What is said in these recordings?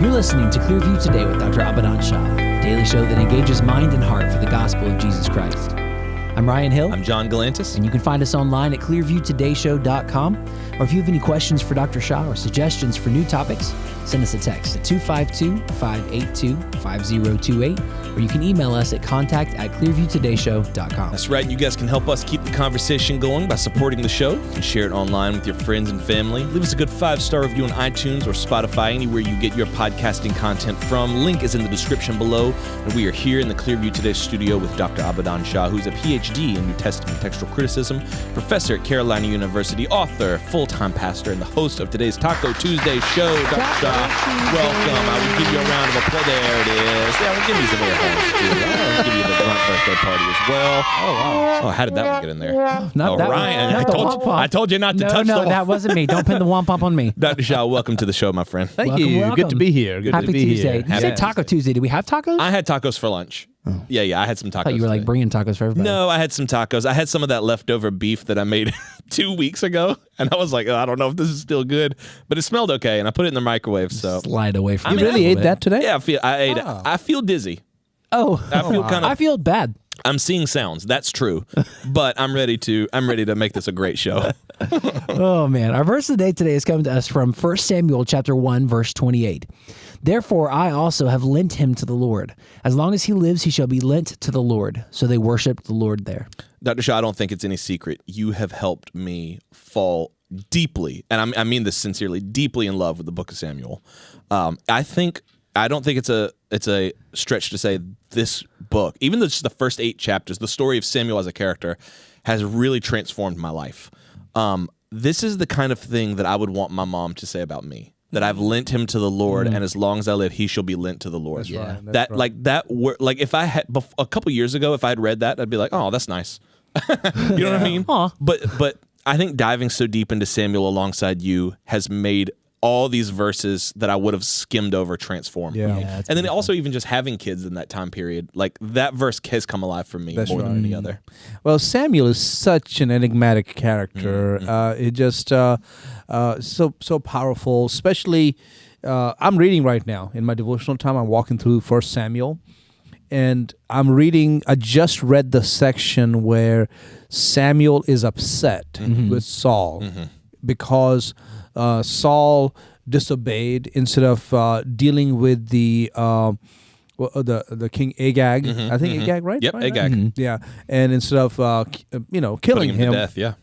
You're listening to Clearview Today with Dr. Shah, a daily show that engages mind and heart for the gospel of Jesus Christ. I'm Ryan Hill. I'm John Galantis. And you can find us online at clearviewtodayshow.com. Or if you have any questions for Dr. Shah or suggestions for new topics, send us a text at 252-582-5028. Or you can email us at contact@clearviewtodayshow.com. That's right. You guys can help us keep the conversation going by supporting the show. You can share it online with your friends and family. Leave us a good 5-star review on iTunes or Spotify, anywhere you get your podcasting content from. Link is in the description below. And we are here in the Clearview Today studio with Dr. Shah, who's a PhD in New Testament textual criticism, professor at Carolina University, author, full-time pastor, and the host of today's Taco Tuesday show. Dr. Shah, welcome. I will give you a round of applause. There it is. Yeah, we'll give you some air horns, too. I'll give you the grunt birthday party as well. Oh, wow. Oh, how did that one get in there? Not that Ryan, one. I told you not to touch the No, that wasn't me. Don't pin the womp-pump on me. Dr. Shah, welcome to the show, my friend. Thank you. Welcome. Good to be here. Good Happy to be Tuesday. here. Did you say Taco Tuesday? Did we have tacos? I had tacos for lunch. Oh. Yeah, I had some tacos. I thought you were like today. bringing tacos for everybody. No, I had some tacos. I had some of that leftover beef that I made 2 weeks ago, and I was like, I don't know if this is still good, but it smelled okay, and I put it in the microwave. So Slide away from You really ate that today? yeah, I ate it. I feel dizzy. Oh, I feel bad. I'm seeing sounds. That's true, but I'm ready to make this a great show. Oh, man. Our verse of the day today is coming to us from 1 Samuel chapter 1, verse 28. Therefore, I also have lent him to the Lord. As long as he lives, he shall be lent to the Lord. So they worshiped the Lord there. Dr. Shah, I don't think it's any secret. You have helped me fall deeply, and I mean this sincerely, deeply in love with the book of Samuel. I don't think it's a stretch to say this book, even though it's the first 8 chapters, the story of Samuel as a character has really transformed my life. This is the kind of thing that I would want my mom to say about me. That I've lent him to the Lord, and as long as I live, he shall be lent to the Lord. That's right. That right. Like if I had a couple years ago, if I had read that, I'd be like, oh, that's nice. You know what I mean? Aw. But I think diving so deep into Samuel alongside you has made all these verses that I would have skimmed over transform. Yeah. And then also even just having kids in that time period, like that verse has come alive for me more than any other. Well, Samuel is such an enigmatic character. It just so powerful. Especially, I'm reading right now in my devotional time. I'm walking through 1 Samuel, and I'm reading. I just read the section where Samuel is upset with Saul because Saul disobeyed instead of dealing with the king Agag. I think Agag, right? Yep, right? Agag. Yeah, and instead of killing Putting him to death, yeah.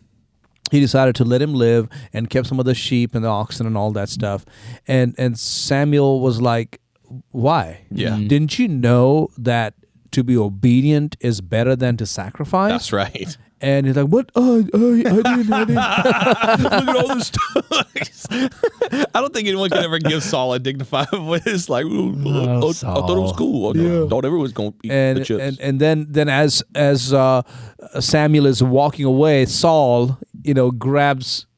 he decided to let him live and kept some of the sheep and the oxen and all that stuff. And Samuel was like, why? Yeah. Didn't you know that to be obedient is better than to sacrifice? That's right. And he's like, what? I didn't. Look at all this stuff. I don't think anyone can ever give Saul a dignified voice. Like, I thought it was cool. I thought everyone was going to eat the chips. And then as Samuel is walking away, Saul, grabs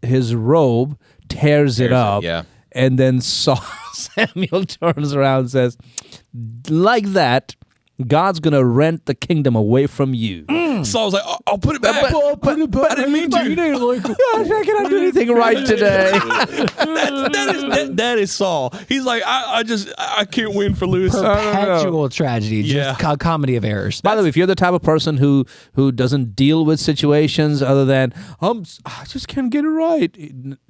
his robe, tears it up, and then Samuel turns around and says, like that, God's going to rent the kingdom away from you. Saul's like, I'll put it back. But I didn't mean to. I cannot do anything right today. That is Saul. He's like, I can't win for Lewis. Perpetual tragedy. Just a comedy of errors. By the way, if you're the type of person who doesn't deal with situations other than, I just can't get it right,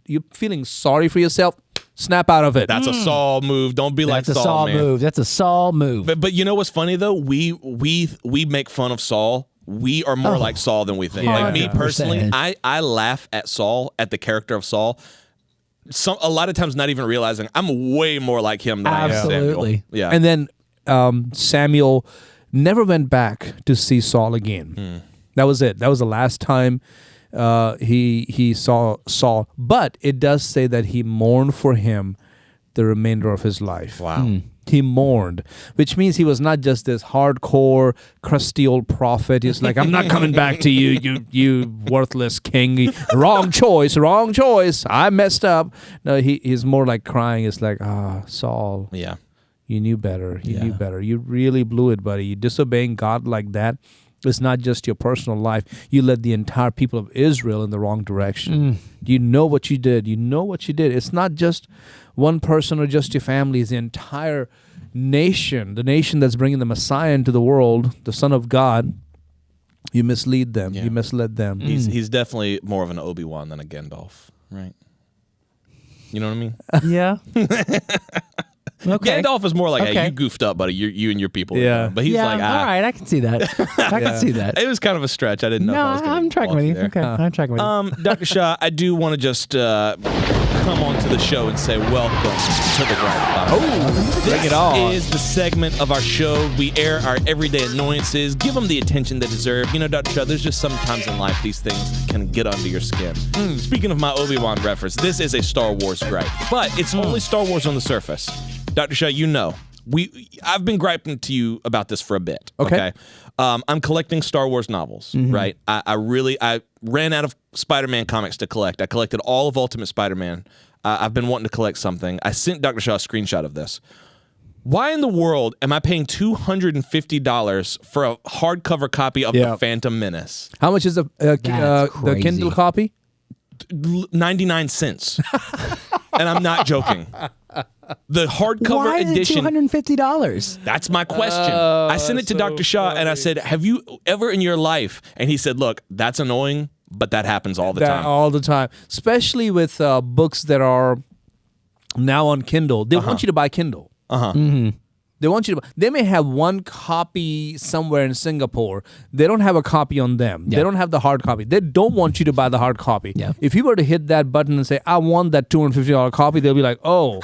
you're feeling sorry for yourself, snap out of it. That's a Saul move. Don't be like Saul, man. That's a Saul move. But you know what's funny though? We make fun of Saul. We are more like Saul than we think. Like me personally, I laugh at Saul, at the character of Saul. A lot of times not even realizing I'm way more like him than I am Samuel. Yeah. And then Samuel never went back to see Saul again. That was it. That was the last time he saw Saul. But it does say that he mourned for him the remainder of his life. Wow. He mourned, which means he was not just this hardcore, crusty old prophet. He's like, I'm not coming back to you, you worthless king. Wrong choice. I messed up. No, he's more like crying. It's like, Saul. Yeah. You knew better. You knew better. You really blew it, buddy. You disobeying God like that. It's not just your personal life. You led the entire people of Israel in the wrong direction. You know what you did. You know what you did. It's not just one person or just your family. It's the entire nation, the nation that's bringing the Messiah into the world, the Son of God. You mislead them. Yeah. You misled them. He's definitely more of an Obi-Wan than a Gandalf, right? You know what I mean? Yeah. Okay. Gandalf is more like, hey, Okay. you goofed up, buddy. You and your people. Yeah. But he's yeah, like, all right, I can see that. I can see that. It was kind of a stretch. I didn't know. No, if I was gonna I'm tracking walk with you. there. Okay, I'm tracking with you. Dr. Shah, I do want to just come onto the show and say welcome to the Grind Podcast. Bring it on. This is the segment of our show. We air our everyday annoyances, give them the attention they deserve. You know, Dr. Shah, there's just sometimes in life these things can get under your skin. Speaking of my Obi-Wan reference, this is a Star Wars gripe, but it's only Star Wars on the surface. Dr. Shah, you know, I've been griping to you about this for a bit. Okay. I'm collecting Star Wars novels, right? I ran out of Spider-Man comics to collect. I collected all of Ultimate Spider-Man. I've been wanting to collect something. I sent Dr. Shah a screenshot of this. Why in the world am I paying $250 for a hardcover copy of The Phantom Menace? How much is the Kindle copy? 99 cents. And I'm not joking. The hardcover Why is edition. it $250? That's my question. I sent it to Dr. Shah and I said, have you ever in your life? And he said, look, that's annoying, but that happens all the time. All the time. Especially with books that are now on Kindle. They want you to buy Kindle. They want you to. They may have one copy somewhere in Singapore. They don't have a copy on them. Yeah. They don't have the hard copy. They don't want you to buy the hard copy. Yeah. If you were to hit that button and say, "I want that $250 copy," they'll be like, "Oh,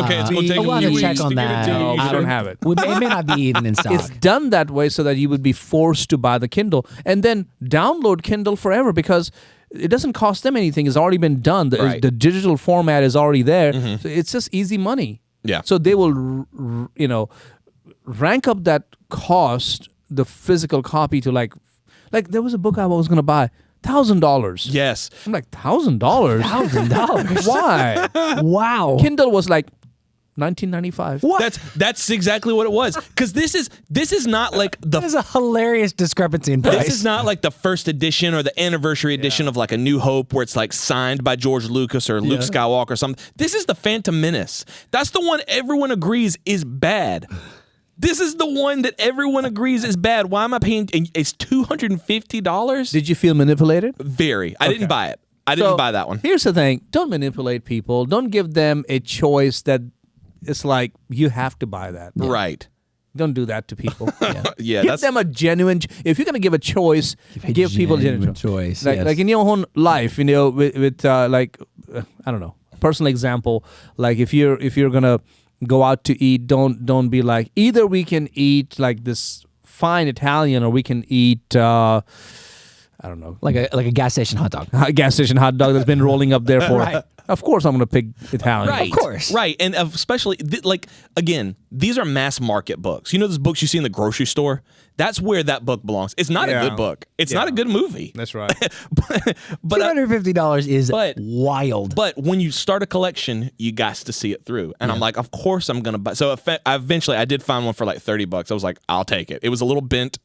Okay, it's going to take We'll a have few to weeks check to on get it that. to you. no, we I don't have it." It may not be even in stock. It's done that way so that you would be forced to buy the Kindle and then download Kindle forever because it doesn't cost them anything. It's already been done. Right. The digital format is already there. So it's just easy money. Yeah. So they will, rank up that cost, the physical copy to like there was a book I was going to buy, $1,000. Yes. I'm like, $1,000? $1,000. Why? Wow. Kindle was like $19.95. What? That's exactly what it was. Because this is not like the That is a hilarious discrepancy in price. This is not like the first edition or the anniversary edition of like A New Hope where it's like signed by George Lucas or Luke Skywalker or something. This is the Phantom Menace. That's the one everyone agrees is bad. This is the one that everyone agrees is bad. Why am I paying? It's $250? Did you feel manipulated? Very. I didn't buy it. I didn't buy that one. Here's the thing. Don't manipulate people. Don't give them a choice that it's like, you have to buy that. Right. Don't do that to people. Yeah, Give them a genuine. If you're gonna give a choice, give people a genuine choice. Like, yes. like in your own life, with I don't know, personal example. Like if you're gonna go out to eat, don't be like, either we can eat like this fine Italian or we can eat I don't know, like a gas station hot dog. a gas station hot dog that's been rolling up there for. Right. Of course, I'm gonna pick Italian. Right. Of course. Right. And especially, again, these are mass market books. You know those books you see in the grocery store? That's where that book belongs. It's not a good book. It's not a good movie. That's right. but $250 is wild. But when you start a collection, you got to see it through. And I'm like, of course I'm going to buy. So eventually I did find one for like $30. I was like, I'll take it. It was a little bent,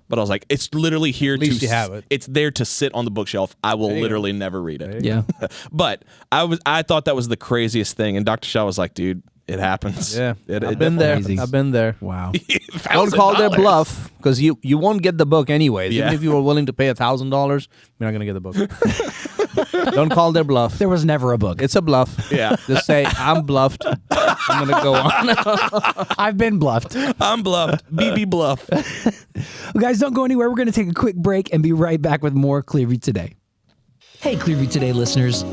but I was like, it's literally here At least you have it. It's there to sit on the bookshelf. I will literally never read it. Yeah. But I thought that was the craziest thing. And Dr. Shaw was like, dude, it happens. Yeah, It I've been there. happens. I've been there. Wow. Don't call their bluff because you won't get the book anyways. Yeah. Even if you were willing to pay $1,000, you're not gonna get the book. Don't call their bluff. There was never a book. It's a bluff. Yeah. Just say, I'm bluffed. I'm gonna go on. I've been bluffed. I'm bluffed. BB bluff. Well, guys, don't go anywhere. We're going to take a quick break and be right back with more Clearview Today. Hey, Clearview Today listeners.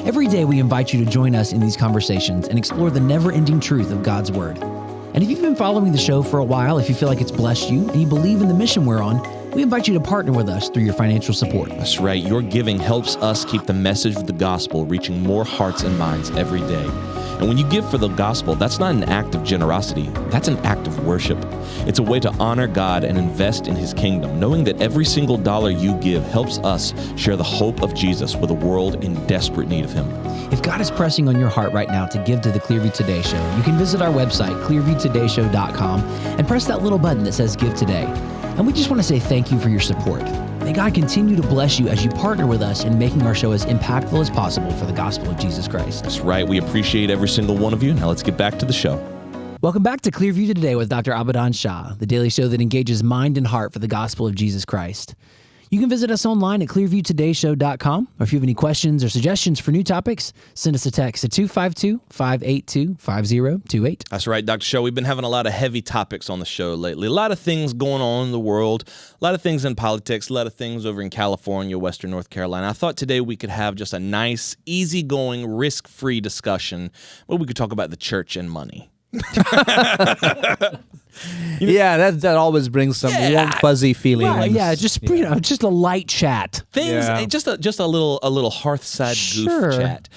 Every day we invite you to join us in these conversations and explore the never-ending truth of God's Word. And if you've been following the show for a while, if you feel like it's blessed you and you believe in the mission we're on, we invite you to partner with us through your financial support. That's right. Your giving helps us keep the message of the gospel reaching more hearts and minds every day. And when you give for the gospel, that's not an act of generosity. That's an act of worship. It's a way to honor God and invest in His kingdom, knowing that every single dollar you give helps us share the hope of Jesus with a world in desperate need of Him. If God is pressing on your heart right now to give to the Clearview Today Show, you can visit our website, clearviewtodayshow.com, and press that little button that says Give Today. And we just want to say thank you for your support. May God continue to bless you as you partner with us in making our show as impactful as possible for the gospel of Jesus Christ. That's right. We appreciate every single one of you. Now let's get back to the show. Welcome back to Clearview Today with Dr. Abadan Shah, the daily show that engages mind and heart for the gospel of Jesus Christ. You can visit us online at clearviewtodayshow.com, or if you have any questions or suggestions for new topics, send us a text at 252-582-5028. That's right, Dr. Shah. We've been having a lot of heavy topics on the show lately. A lot of things going on in the world, a lot of things in politics, a lot of things over in California, Western North Carolina. I thought today we could have just a nice, easygoing, risk-free discussion where we could talk about the church and money. Yeah, that always brings some warm, fuzzy feelings. Right, just a light chat. Just a little hearthside goof chat.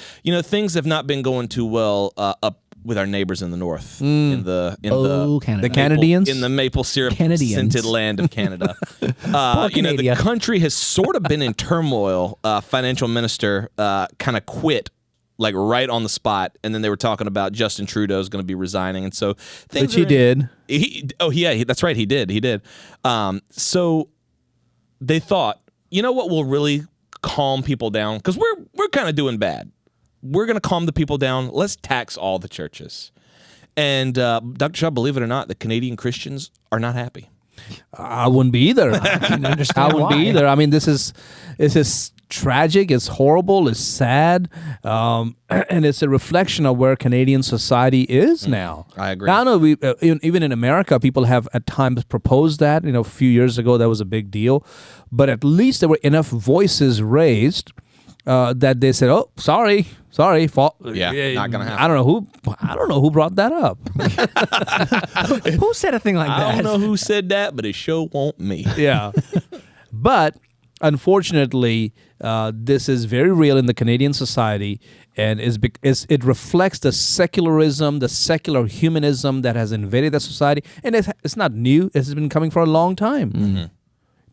Things have not been going too well up with our neighbors in the north, Canada. The Canadians, in the maple syrup scented land of Canada. The country has sort of been in turmoil. Financial minister kind of quit. Like right on the spot, and then they were talking about Justin Trudeau's going to be resigning, and so things. Which he did. That's right, he did. So they thought, what will really calm people down? Because we're kind of doing bad. We're going to calm the people down. Let's tax all the churches. And Dr. Shah, believe it or not, the Canadian Christians are not happy. I wouldn't be either. I can understand I wouldn't be either. I mean, this is tragic. It's horrible. It's sad, and it's a reflection of where Canadian society is now. I agree. Now, I know even in America, people have at times proposed that. A few years ago, that was a big deal, but at least there were enough voices raised that they said, "Oh, sorry." Not gonna happen. I don't know who brought that up. Who said a thing like that? I don't know who said that, but it sure won't me. Yeah, but unfortunately, this is very real in the Canadian society, and it reflects the secularism, the secular humanism that has invaded that society, and it's not new. It's been coming for a long time. Mm-hmm.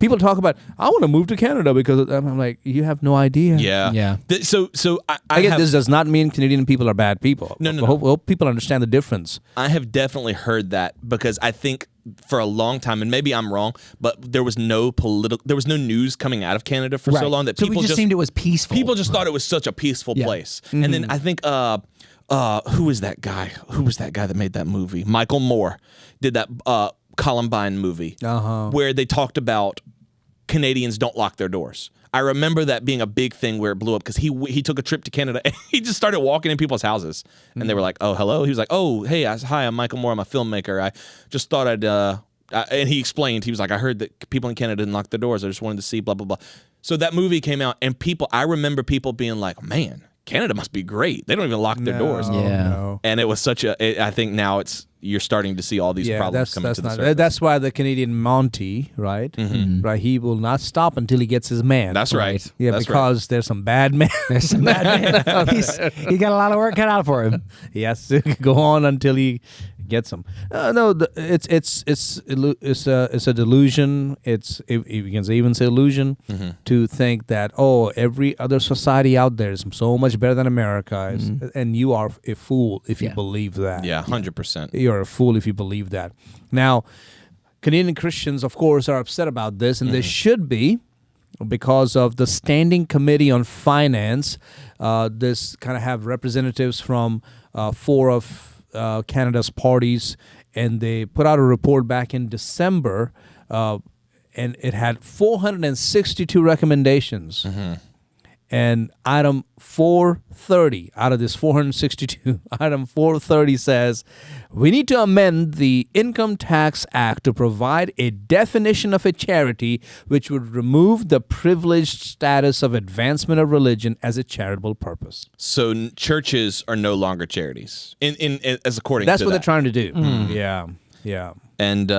People talk about, I want to move to Canada because I'm like, you have no idea. Yeah. So I Again, this does not mean Canadian people are bad people. No. I hope people understand the difference. I have definitely heard that because I think for a long time, and maybe I'm wrong, but there was no news coming out of Canada for so long that so people we just seemed it was peaceful. People just thought it was such a peaceful place. Mm-hmm. And then I think who was that guy? Who was that guy that made that movie? Michael Moore did that Columbine movie where they talked about Canadians don't lock their doors. I remember that being a big thing where it blew up because he took a trip to Canada and he just started walking in people's houses and they were like, "Oh, hello." He was like, "Oh, hey, hi, I'm Michael Moore. I'm a filmmaker. I just thought I'd." And he explained. He was like, "I heard that people in Canada didn't lock their doors. I just wanted to see blah blah blah." So that movie came out and I remember people being like, "Man, Canada must be great. They don't even lock their doors." No. And it was I think now you're starting to see all these problems coming to the surface. That's why the Canadian Mountie, right? Mm-hmm. Right, he will not stop until he gets his man. That's right. Yeah, that's because there's some bad men. There's some bad men. He got a lot of work cut out for him. He has to go on until he gets them. It's a delusion. It's if you can even say illusion to think that every other society out there is so much better than America, and you are a fool if you believe that. Yeah, 100%. You're a fool if you believe that. Now, Canadian Christians, of course, are upset about this, and they should be, because of the Standing Committee on Finance. This kind of have representatives from 4 of Canada's parties, and they put out a report back in December, and it had 462 recommendations. And item 430 out of this 462, item 430 says, we need to amend the Income Tax Act to provide a definition of a charity which would remove the privileged status of advancement of religion as a charitable purpose. So churches are no longer charities, as according That's to what that. they're trying to do. Yeah. And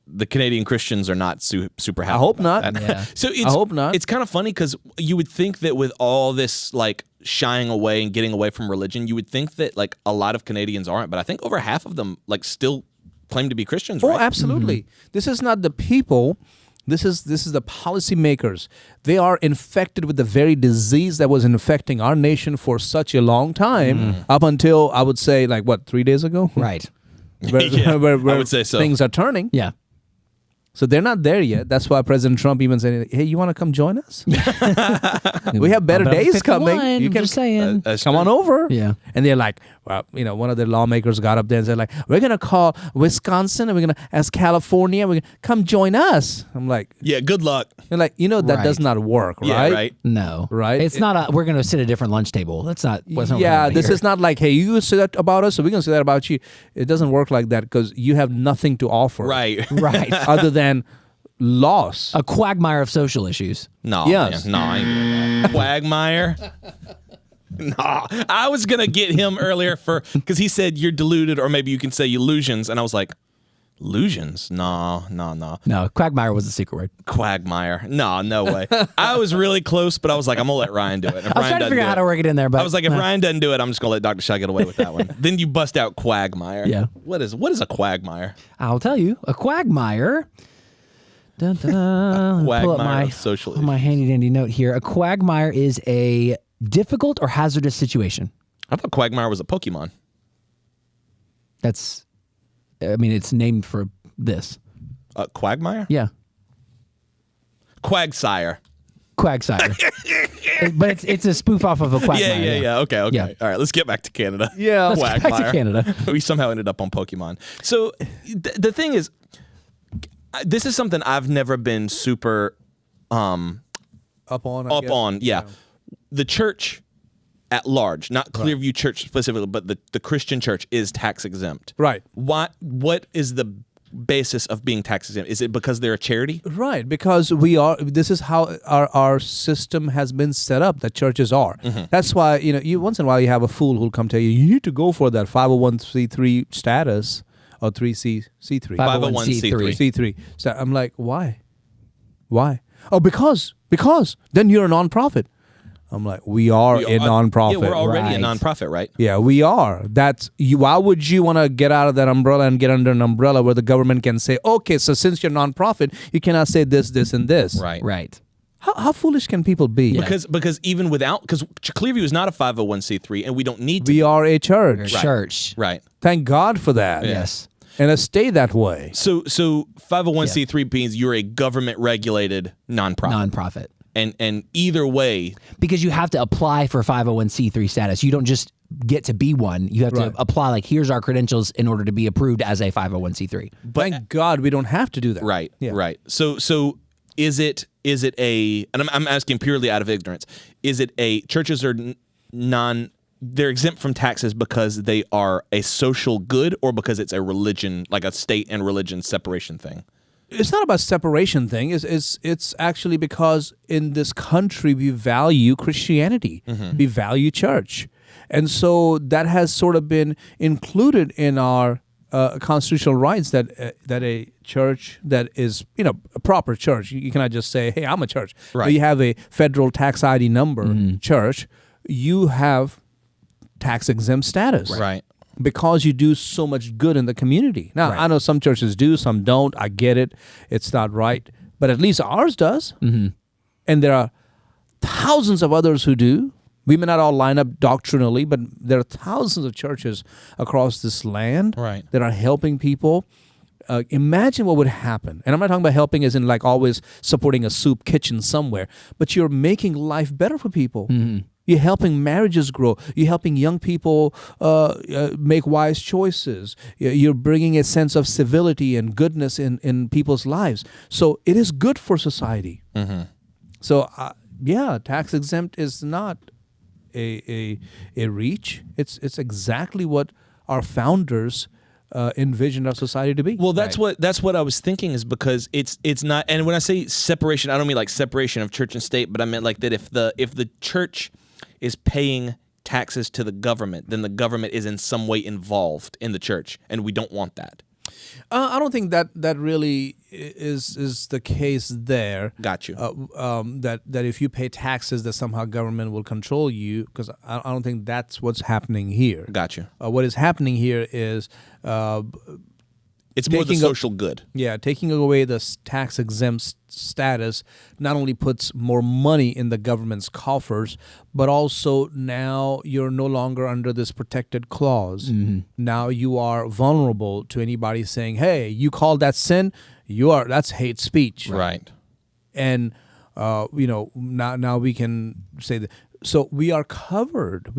the Canadian Christians are not super happy. I hope about not. that. Yeah. So I hope not. It's kind of funny because you would think that with all this like shying away and getting away from religion, you would think that like a lot of Canadians aren't, but I think over half of them like still claim to be Christians, right? Oh, absolutely. This is not the people. This is the policymakers. They are infected with the very disease that was infecting our nation for such a long time, up until, I would say, 3 days ago? Right. Where I would say so. Things are turning. Yeah. So they're not there yet. That's why President Trump even said, "Hey, you want to come join us? We have better days coming. You can just saying. come on over." Yeah. And they're like, well, one of the lawmakers got up there and said, like, we're going to call Wisconsin and we're going to ask California, we're gonna come join us. I'm like, Yeah, good luck. you're like, that Right. does not work, right? Yeah, right. No. Right? It's not we're going to sit at a different lunch table. That's not what's Yeah, this is not like, hey, you say that about us, so we're going to say that about you. It doesn't work like that because you have nothing to offer. Right. Right. Other than loss. A quagmire of social issues. No, Yes. man. No, I ain't doing that. Quagmire. No, I was gonna get him earlier because he said you're deluded, or maybe you can say illusions, and I was like, illusions? No. No, quagmire was the secret word. Quagmire? No way. I was really close, but I was like, I'm gonna let Ryan do it. If I was Ryan trying to figure out how to work it in there, but I was like, if Ryan doesn't do it, I'm just gonna let Dr. Shah get away with that one. Then you bust out quagmire. Yeah. What is a quagmire? I'll tell you, a quagmire. Dun, dun, dun. Pull up Quagmire of social my handy dandy note here. A quagmire is a difficult or hazardous situation. I thought quagmire was a Pokemon. It's named for this. Quagmire? Yeah. Quagsire. Quagsire. But it's a spoof off of a quagmire. Yeah. Okay. Yeah. All right, let's get back to Canada. Yeah. Let's get back to Canada. We somehow ended up on Pokemon. So the thing is, this is something I've never been super Up on. Yeah. The church at large, not Clearview Church specifically, but the Christian church is tax exempt. Right. What is the basis of being tax exempt? Is it because they're a charity? Right, because this is how our system has been set up, that churches are. Mm-hmm. That's why, you once in a while you have a fool who'll come tell you, you need to go for that 501c3 status or 3C, C3. 501c3. C3. So I'm like, why? Oh, because then you're a nonprofit. I'm like, we are a nonprofit. Yeah, we're already Right. a nonprofit, right? Yeah, we are. Why would you want to get out of that umbrella and get under an umbrella where the government can say, okay, so since you're nonprofit, you cannot say this, this, and this. Right. How foolish can people be? Because even because Clearview is not a 501c3 and we don't need to. We are a church. Church. Right. Thank God for that. Yes. And it stay that way. So 501c3 means you're a government regulated nonprofit. Nonprofit. And either way, Because you have to apply for 501c3 status. You don't just get to be one. You have to apply, like, here's our credentials in order to be approved as a 501c3. Thank God we don't have to do that. right, Yeah. right. So is it a, and I'm asking purely out of ignorance, is it churches are they're exempt from taxes because they are a social good or because it's a religion, like a state and religion separation thing? It's not about separation thing. It's actually because in this country we value Christianity. Mm-hmm. We value church. And so that has sort of been included in our constitutional rights that a church that is, a proper church. You cannot just say, hey, I'm a church. Right. But you have a federal tax ID number church. You have tax exempt status. Right. Because you do so much good in the community. Now, I know some churches do, some don't. I get it. It's not right. But at least ours does. Mm-hmm. And there are thousands of others who do. We may not all line up doctrinally, but there are thousands of churches across this land that are helping people. Imagine what would happen. And I'm not talking about helping as in like always supporting a soup kitchen somewhere, but you're making life better for people. Mm-hmm. You're helping marriages grow. You're helping young people make wise choices. You're bringing a sense of civility and goodness in people's lives. So it is good for society. Mm-hmm. So, tax exempt is not a reach. It's exactly what our founders envisioned our society to be. Well, that's what I was thinking, is because it's not. And when I say separation, I don't mean like separation of church and state, but I meant like that if the church is paying taxes to the government, then the government is in some way involved in the church, and we don't want that. I don't think that really is the case there. Got you. That if you pay taxes, that somehow government will control you, because I don't think that's what's happening here. Got you. What is happening here is it's more the social good. Yeah, taking away the tax exempt status not only puts more money in the government's coffers, but also now you're no longer under this protected clause. Mm-hmm. Now you are vulnerable to anybody saying, hey, you called that sin, that's hate speech. Right. And now we can say that. So we are covered.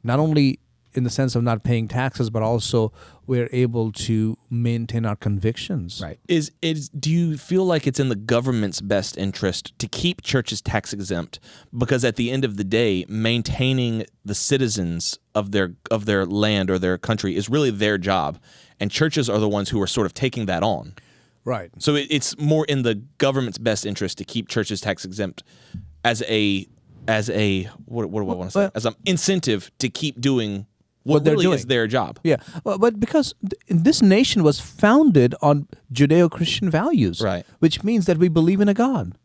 Not only in the sense of not paying taxes, but also we're able to maintain our convictions. Right. Do you feel like it's in the government's best interest to keep churches tax exempt? Because at the end of the day, maintaining the citizens of their land or their country is really their job, and churches are the ones who are sort of taking that on. Right. So it's more in the government's best interest to keep churches tax exempt as a what do I want to say? As an incentive to keep doing what really is their job. Yeah, but because this nation was founded on Judeo-Christian values, right? Which means that we believe in a God,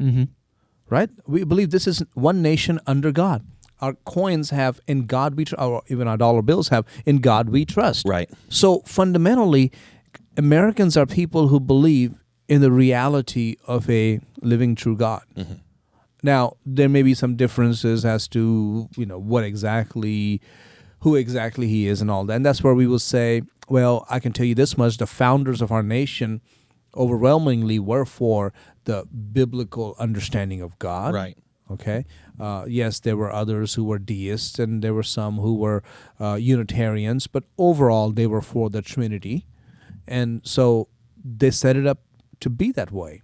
right? We believe this is one nation under God. Our coins have "In God We Trust," or even our dollar bills have "In God We Trust." Right. So fundamentally, Americans are people who believe in the reality of a living, true God. Now, there may be some differences as to who exactly he is and all that. And that's where we will say, well, I can tell you this much: the founders of our nation overwhelmingly were for the biblical understanding of God. Right. Okay. Yes, there were others who were deists, and there were some who were Unitarians, but overall they were for the Trinity. And so they set it up to be that way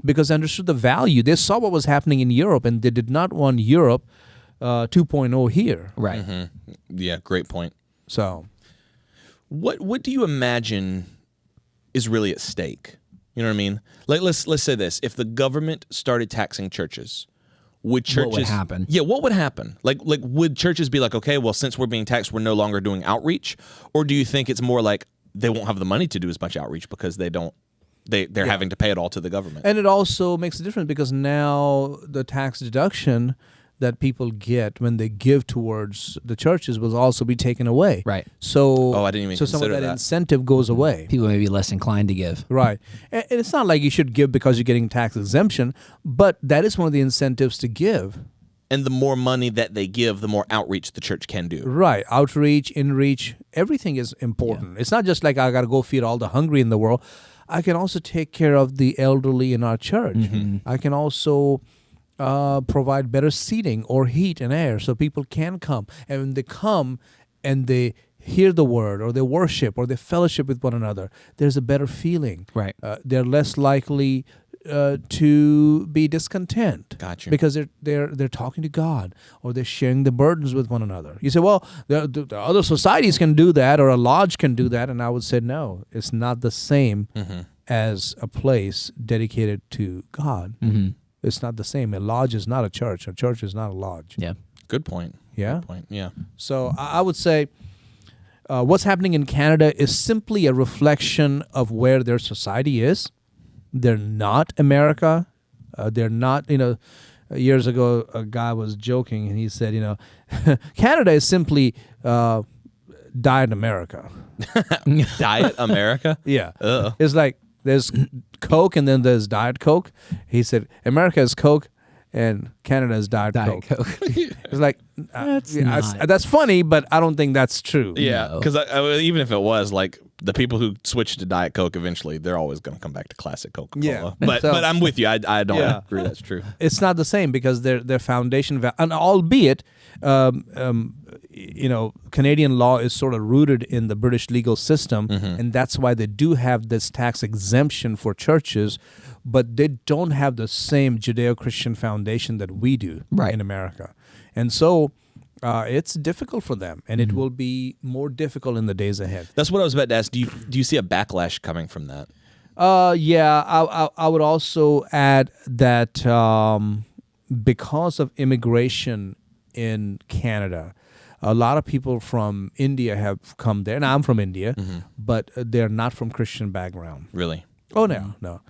because they understood the value. They saw what was happening in Europe, and they did not want Europe 2.0 here. Right. Yeah, great point. So what do you imagine is really at stake? You know what I mean? Like let's say this. If the government started taxing churches, would churches... What would happen? Yeah, what would happen? Like would churches be like, okay, well, since we're being taxed, we're no longer doing outreach? Or do you think it's more like they won't have the money to do as much outreach because they're having to pay it all to the government? And it also makes a difference because now the tax deduction that people get when they give towards the churches will also be taken away. Right. So, I didn't even so some of consider that that. incentive goes away. People may be less inclined to give. Right. And it's not like you should give because you're getting tax exemption, but that is one of the incentives to give. And the more money that they give, the more outreach the church can do. Right. Outreach, inreach, everything is important. Yeah. It's not just like I got to go feed all the hungry in the world. I can also take care of the elderly in our church. I can also provide better seating or heat and air so people can come. And when they come and they hear the word or they worship or they fellowship with one another, there's a better feeling. Right. They're less likely to be discontent. Gotcha. Because they're talking to God or they're sharing the burdens with one another. You say, well, the other societies can do that or a lodge can do that. And I would say, no, it's not the same as a place dedicated to God. It's not the same. A lodge is not a church. A church is not a lodge. Yeah. Good point. Yeah. Good point. Yeah. So I would say what's happening in Canada is simply a reflection of where their society is. They're not America. They're not, years ago, a guy was joking and he said, Canada is simply Diet America. Diet America? Yeah. Ugh. It's like there's Coke and then there's Diet Coke. He said, America is Coke and Canada is Diet Coke. It's like, that's funny, but I don't think that's true. Yeah, because even if it was, like, the people who switch to Diet Coke eventually, they're always going to come back to classic Coca-Cola. Yeah. But I'm with you. I don't agree that's true. It's not the same because their foundation, and albeit, Canadian law is sort of rooted in the British legal system, and that's why they do have this tax exemption for churches, but they don't have the same Judeo-Christian foundation that we do in America. And so it's difficult for them, and it will be more difficult in the days ahead. That's what I was about to ask. Do you see a backlash coming from that? Yeah, I would also add that because of immigration in Canada, a lot of people from India have come there. Now, I'm from India, but they're not from Christian background. Really? Oh, no.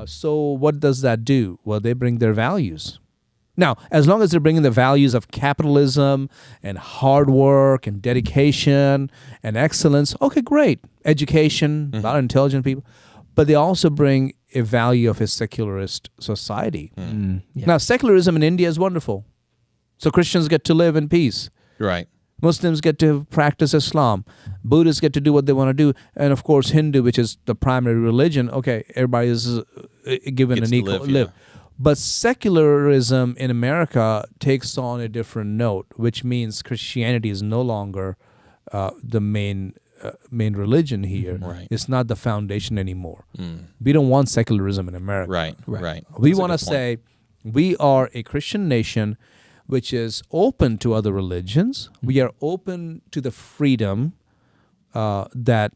So what does that do? Well, they bring their values. Now, as long as they're bringing the values of capitalism and hard work and dedication and excellence, okay, great. Education, a lot of intelligent people. But they also bring a value of a secularist society. Yeah. Now, secularism in India is wonderful. So Christians get to live in peace. Right. Muslims get to practice Islam. Buddhists get to do what they want to do. And of course, Hindu, which is the primary religion, okay, everybody is given Gets an to equal live, yeah. But secularism in America takes on a different note, which means Christianity is no longer the main religion here. Right. It's not the foundation anymore. We don't want secularism in America. Right. We That's a want to good point. say we are a Christian nation which is open to other religions. We are open to the freedom that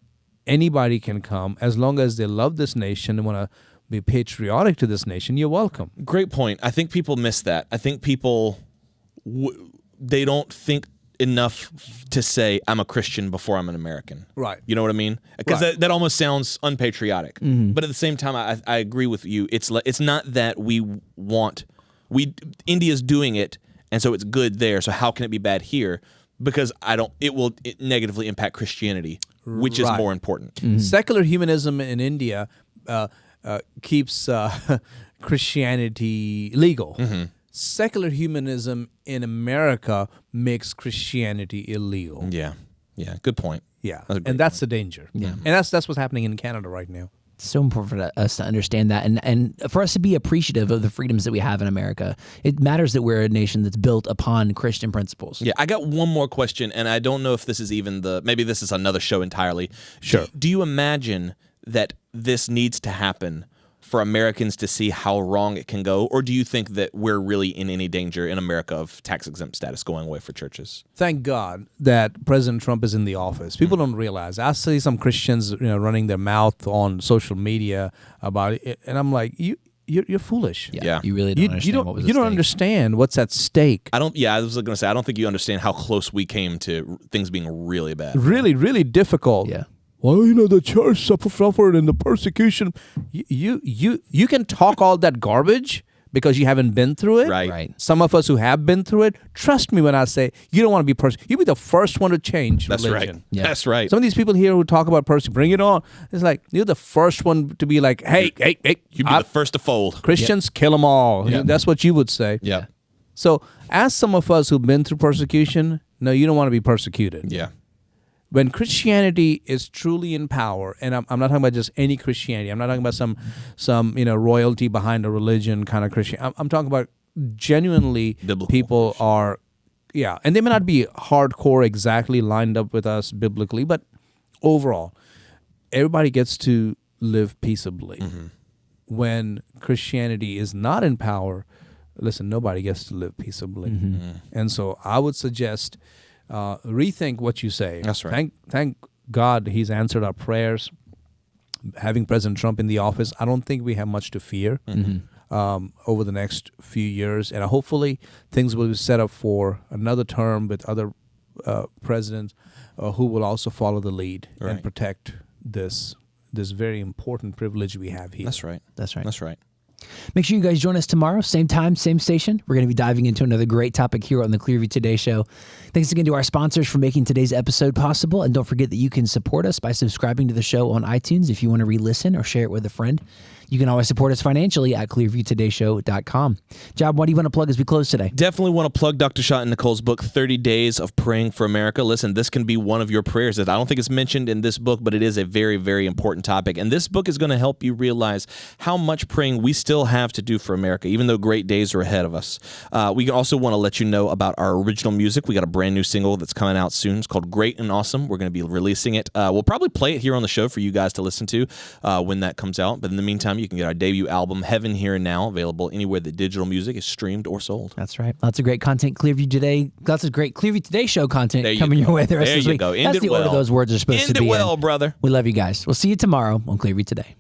anybody can come as long as they love this nation and want to be patriotic to this nation. You're welcome. Great point. I think people miss that. I think people, they don't think enough to say, I'm a Christian before I'm an American. Right. You know what I mean? Because Right. that almost sounds unpatriotic. But at the same time, I agree with you. It's not that India's doing it, and so it's good there, so how can it be bad here? Because it will negatively impact Christianity, which is Right. more important. Secular humanism in India keeps Christianity legal. Secular humanism in America makes Christianity illegal. Yeah. Good point. Yeah, That's a great and that's the danger. Yeah, and that's what's happening in Canada right now. It's so important for us to understand that and for us to be appreciative of the freedoms that we have in America. It matters that we're a nation that's built upon Christian principles. Yeah, I got one more question, and I don't know if this is even maybe this is another show entirely. Sure. Do you imagine that this needs to happen for Americans to see how wrong it can go, or do you think that we're really in any danger in America of tax-exempt status going away for churches? Thank God that President Trump is in the office. People don't realize. I see some Christians, running their mouth on social media about it, and I'm like, you're foolish. Yeah. You really don't understand what was at You don't stake. understand what's at stake. I was going to say, I don't think you understand how close we came to things being really bad. Really, really difficult. Yeah. Well, the church suffered in the persecution. You can talk all that garbage because you haven't been through it. Right. Some of us who have been through it, trust me when I say you don't want to be persecuted. You'll be the first one to change That's religion. right. Yeah. That's right. Some of these people here who talk about persecution, bring it on. It's like you're the first one to be like, hey, You'd be the first to fold. Christians, kill them all. Yeah. That's what you would say. Yeah. So, as some of us who've been through persecution, no, you don't want to be persecuted. Yeah. When Christianity is truly in power, and I'm not talking about just any Christianity. I'm not talking about some royalty behind a religion kind of Christian. I'm talking about genuinely Biblical people are, and they may not be hardcore exactly lined up with us biblically, but overall, everybody gets to live peaceably. When Christianity is not in power, listen, nobody gets to live peaceably. And so I would suggest rethink what you say. That's right. Thank God he's answered our prayers. Having President Trump in the office, I don't think we have much to fear over the next few years. And hopefully things will be set up for another term with other presidents who will also follow the lead and protect this very important privilege we have here. That's right. That's right. That's right. Make sure you guys join us tomorrow, same time, same station. We're going to be diving into another great topic here on the Clearview Today Show. Thanks again to our sponsors for making today's episode possible. And don't forget that you can support us by subscribing to the show on iTunes if you want to re-listen or share it with a friend. You can always support us financially at clearviewtodayshow.com. Job, what do you want to plug as we close today? Definitely want to plug Dr. Shah and Nicole's book, 30 Days of Praying for America. Listen, this can be one of your prayers. That I don't think it's mentioned in this book, but it is a very, very important topic. And this book is going to help you realize how much praying we still have to do for America, even though great days are ahead of us. We also want to let you know about our original music. We got a brand new single that's coming out soon. It's called Great and Awesome. We're going to be releasing it. We'll probably play it here on the show for you guys to listen to when that comes out. But in the meantime, you can get our debut album, Heaven Here and Now, available anywhere that digital music is streamed or sold. That's right. Lots of great content. Clearview Today. Lots of great Clearview Today Show content coming go. your way the rest There of this you week. go. End That's it the order well. those words are supposed End to be it well, in. brother. We love you guys. We'll see you tomorrow on Clearview Today.